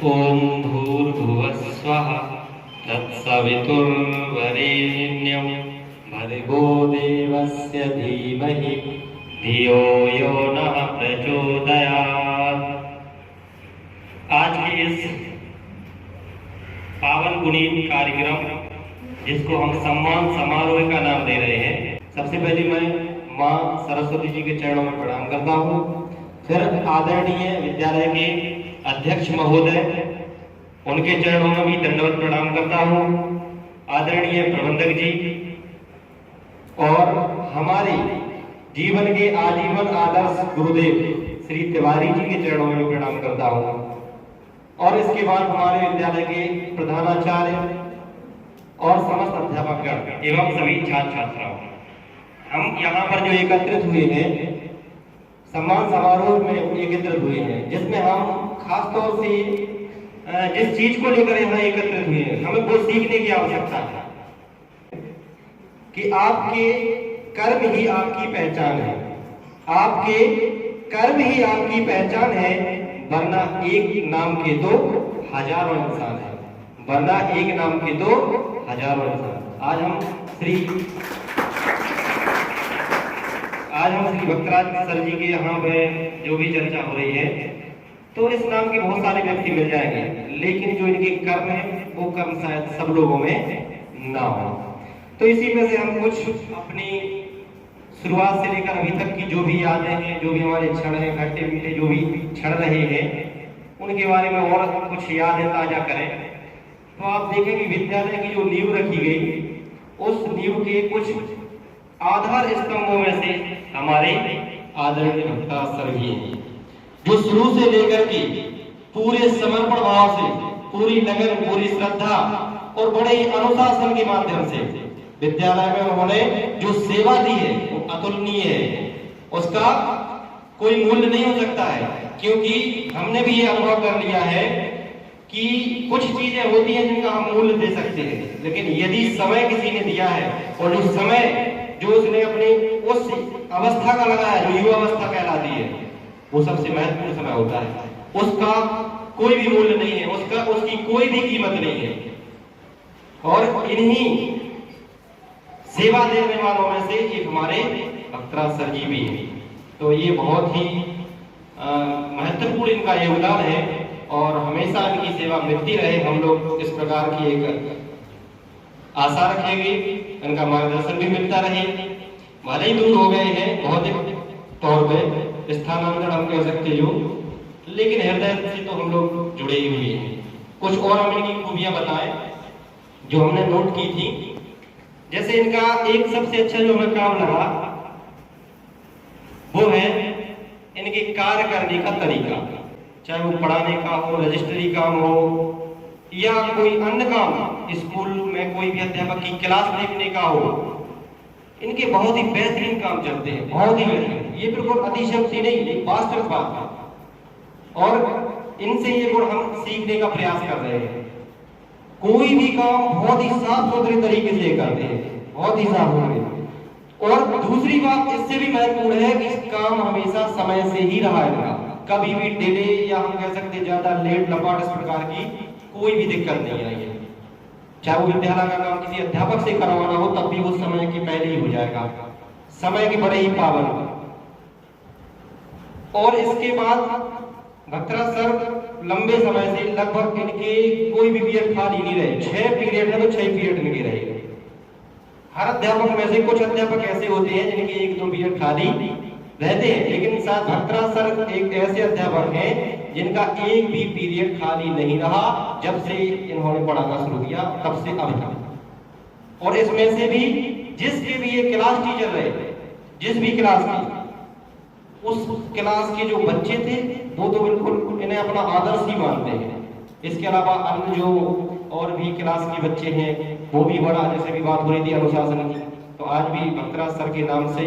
ओम भूर्भुवः स्वः तत्सवितुर्वरेण्यं भर्गो देवस्य धीमहि धियो यो नः प्रचोदयात्। आज के इस पावन पुनीत कार्यक्रम जिसको हम सम्मान समारोह का नाम दे रहे हैं, सबसे पहले मैं माँ सरस्वती जी के चरणों में प्रणाम करता हूँ। फिर आदरणीय विद्यालय के अध्यक्ष महोदय, उनके चरणों में भी दंडवत प्रणाम करता हूँ। आदरणीय प्रबंधक जी और हमारे जीवन के आजीवन आदर्श गुरुदेव श्री तिवारी जी के चरणों में भी प्रणाम करता हूँ। और इसके बाद हमारे विद्यालय के प्रधानाचार्य और समस्त अध्यापकगण एवं सभी छात्र छात्राओं, हम यहाँ पर जो एकत्रित हुए हैं, सम्मान समारोह में एकत्रित हुए हैं, जिसमें हम खास तौर से जिस चीज को लेकर यहाँ एकत्रित हुए हैं, हमें वो सीखने की आवश्यकता है कि आपके कर्म ही आपकी पहचान है। आपके कर्म ही आपकी पहचान है, वरना एक नाम के दो हजारों इंसान है। वरना एक नाम के दो हजारों इंसान। आज हम श्री भक्तराज सर जी के यहाँ पे जो भी चर्चा हो रही है, तो इस नाम के बहुत सारे व्यक्ति मिल जाएंगे, लेकिन जो इनके कर्म है वो कर्म शायद सब लोगों में ना हो। तो इसी में से हम कुछ अपनी शुरुआत से लेकर अभी तक की जो भी यादें हैं, जो भी हमारे क्षण हैं, खट्टे मीठे जो भी क्षण रहे हैं, उनके बारे में और कुछ यादें ताजा करें। तो आप देखेंगे विद्यालय की जो नींव रखी गई, उस नींव के कुछ आधार स्तंभों में से हमारे आदरणीय भक्तराज सर जी हैं, जो शुरू से लेकर के पूरे समर्पण भाव से, पूरी लगन, पूरी श्रद्धा और बड़े ही अनुशासन के माध्यम से विद्यालय में उन्होंने जो सेवा दी है वो अतुलनीय है। उसका कोई मूल्य नहीं हो सकता है, क्योंकि हमने भी ये अनुभव कर लिया है कि कुछ चीजें होती हैं जिनका हम मूल्य दे सकते हैं, लेकिन यदि समय किसी ने दिया है और जो समय जो उसने अपनी उस अवस्था का लगाया, जो युवा अवस्था कहलाती है, वो सबसे महत्वपूर्ण समय होता है। उसका कोई भी मूल्य नहीं है, उसकी कोई भी कीमत नहीं है। और इन्हीं सेवा देने वालों में से एक हमारे भक्तराज सर जी भी हैं। तो ये बहुत ही महत्वपूर्ण इनका योगदान है और हमेशा इनकी सेवा मिलती रहे। हम लोग इस प्रकार की एक आशा रखेंगे, इनका मार्गदर्शन भी मिलता रहे। भले ही दूर हो गए हैं भौतिक तौर पे, स्थानांतरण हम कह सकते हो, लेकिन हृदय से तो हम लोग जुड़े ही हुए हैं। कुछ और हम इनकी खूबियां बताएं जो हमने नोट की थी। जैसे इनका एक सबसे अच्छा जो हमें काम लगा वो है इनके कार्य करने का तरीका, चाहे वो पढ़ाने का हो, रजिस्ट्री काम हो या कोई अन्य काम, स्कूल में कोई भी अध्यापक की क्लास देखने का हो, इनके बहुत ही बेहतरीन काम चलते हैं, बहुत ही बेहतरीन। ये बिल्कुल अतिशयोक्ति नहीं, एक वास्तविक बात है और इनसे ये गुण हम सीखने का प्रयास कर रहे हैं। कोई भी काम बहुत ही साफ सुथरे तरीके से करते हैं, बहुत ही साफ सुथरे। और दूसरी बात इससे भी महत्वपूर्ण है कि काम हमेशा समय से ही रहा है, कभी भी डिले या हम कह सकते ज्यादा लेट लपाट इस प्रकार की कोई भी दिक्कत नहीं आई है। चाहे वो विद्यालय का काम किसी अध्यापक से करवाना हो, तब भी वो समय के पहले ही हो जाएगा, समय के बड़े ही पाबंद। और इसके बाद भक्तराज सर लंबे समय से लगभग इनके कोई भी पीरियड खाली नहीं रहे। 6 पीरियड है तो 6 पीरियड इनके रहे। हर अध्यापक में से कुछ अध्यापक ऐसे होते हैं जिनके 1-2 पीरियड खाली रहते हैं, लेकिन साथ भक्तराज सर एक ऐसे अध्यापक हैं जिनका एक भी पीरियड खाली नहीं रहा जब से इन्होंने पढ़ाना शुरू किया, तब से अभी तक। और इसमें से भी जिसके भी ये क्लास टीचर रहे, जिस भी क्लास की, उस क्लास के जो बच्चे थे वो तो बिल्कुल इन्हें अपना आदर्श ही मानते हैं। इसके अलावा अन्य जो और भी क्लास के बच्चे हैं वो भी बड़ा, जैसे भी बात हो रही थी अनुशासन की, तो आज भी भक्तराज सर के नाम से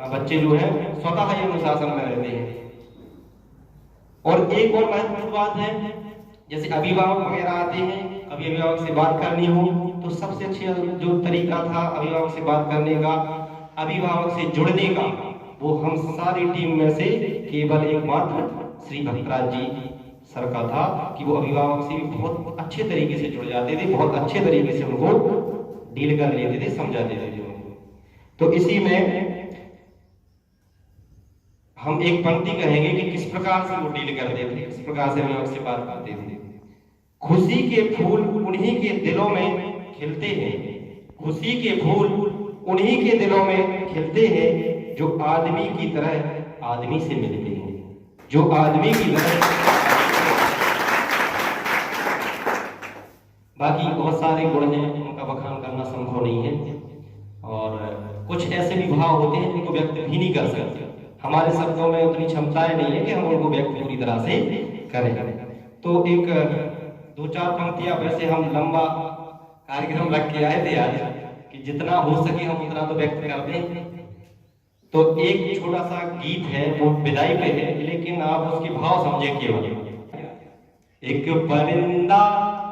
बच्चे जो हैं स्वतः ही अनुशासन में रहते हैं। और एक और महत्वपूर्ण बात है, जैसे अभिभावक वगैरह आते हैं, कभी अभिभावक से बात करनी हो तो सबसे अच्छा जो तरीका था अभिभावक से बात करने का, अभिभावक से जुड़ने का, वो हम सारी टीम में से केवल एकमात्र श्री भक्तराज जी सर का था कि वो अभिभावक से भी बहुत अच्छे तरीके से जुड़ जाते थे, बहुत अच्छे तरीके से उनको डील कर लेते थे, समझा देते थे उनको। तो इसी में हम एक पंक्ति कहेंगे कि किस प्रकार से वो डील करते थे, किस प्रकार से अभिभावक से बात करते थे। खुशी के फूल उन्हीं के दिलों में खिलते हैं, खुशी के फूल उन्हीं के दिलों में खिलते हैं जो आदमी की तरह आदमी से मिलते हैं, जो आदमी की तरह। बाकी बहुत सारे गुण हैं, उनका बखान करना संभव नहीं है, और कुछ ऐसे भी भाव होते हैं जिनको व्यक्त भी नहीं कर सकते। हमारे शब्दों में उतनी क्षमताएं नहीं है कि हम उनको व्यक्त पूरी तरह से करें। तो एक दो चार पंक्तियां, वैसे हम लंबा कार्यक्रम रख के आए थे आज कि जितना हो सके हम उतना तो व्यक्त कर दें। तो एक छोटा सा गीत है, वो विदाई पे है, लेकिन आप उसके भाव समझे केवल। एक परिंदा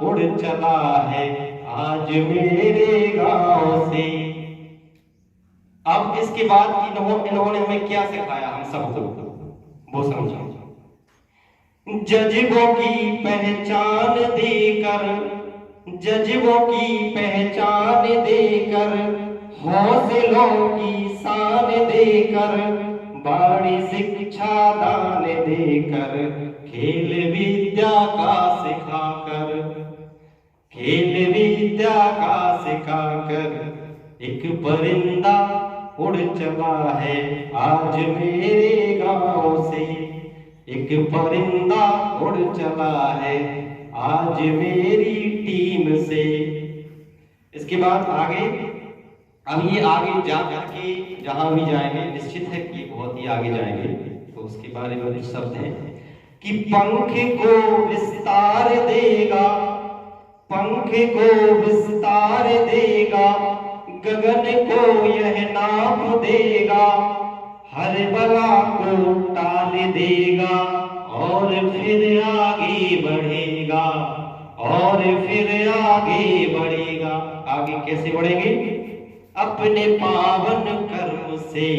उड़ चला है आज मेरे गांव से। अब इसके बाद इन्होंने हमें क्या सिखाया हम सबको, वो समझो। जज्बों की पहचान देकर, जज्बों की पहचान देकर, हौसलों की शान देकर, बड़ी शिक्षा दान देकर, खेल विद्या का सिखाकर, खेल विद्या का सिखाकर, एक परिंदा उड़ चला है आज मेरे गांव से। एक परिंदा उड़ चला है आज मेरी टीम से। इसके बाद आगे, अब ये आगे जा करके जहां भी जाएंगे, निश्चित है कि बहुत ही आगे जाएंगे, तो उसके बारे में कुछ शब्द हैं कि पंख को विस्तार देगा, पंख को विस्तार देगा, गगन को यह नाप देगा, हर बला को टाल देगा, और फिर आगे बढ़ेगा, और फिर आगे बढ़ेगा। आगे कैसे बढ़ेंगे? अपने पावन कर्म से,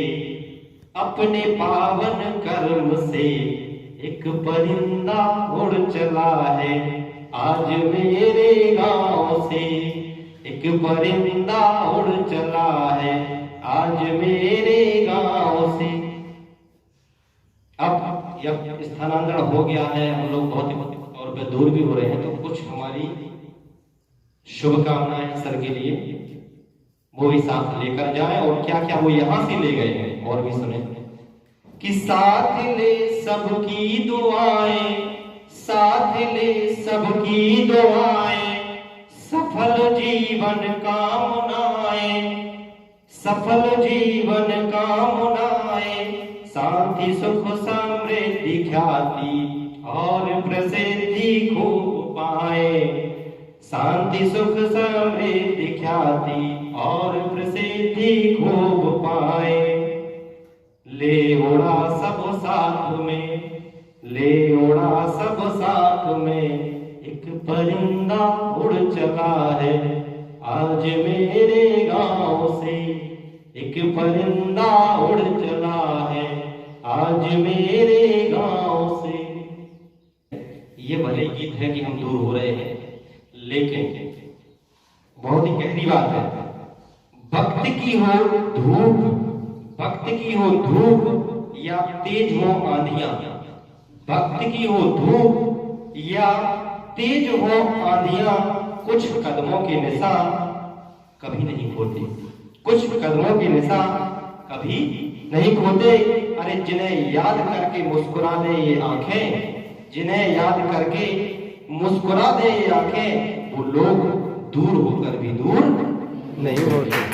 अपने पावन कर्म से, एक परिंदा उड़ चला है आज मेरे गांव से। एक परिंदा उड़ चला है आज मेरे गांव से। अब जब स्थानांतरण हो गया है, हम लोग बहुत तौर पे दूर भी हो रहे हैं, तो कुछ हमारी शुभकामनाएं सर के लिए वो भी साथ लेकर जाएं, और क्या क्या वो यहां से ले गए हैं और भी सुने। कि साथ ले सबकी दुआएं, साथ ले सबकी दुआएं, सफल जीवन कामनाएं, सफल जीवन कामनाएं, शांति सुख समृद्धि ख्याति और प्रसिद्धि खूब पाए, शांति सुख समृद्धि ख्याति और प्रसिद्धि खूब पाए। ले उड़ा सब साथ में, ले उड़ा सब साथ में, एक परिंदा उड़ चला है आज मेरे गांव से। एक परिंदा उड़ चला है आज मेरे गांव से। ये भले गीत है कि हम दूर हो रहे हैं, लेकिन बहुत ही गहरी बात है। भक्त की हो धूप, भक्त की हो धूप या तेज हो आंधियां, भक्त की हो धूप या तेज हो आंधियां, कुछ कदमों के निशान कभी नहीं खोते, कुछ कदमों के निशान कभी नहीं खोते। अरे जिन्हें याद करके मुस्कुरा दे ये आंखें, जिन्हें याद करके मुस्कुरा दे ये आंखें, वो लोग दूर होकर भी दूर नहीं होते।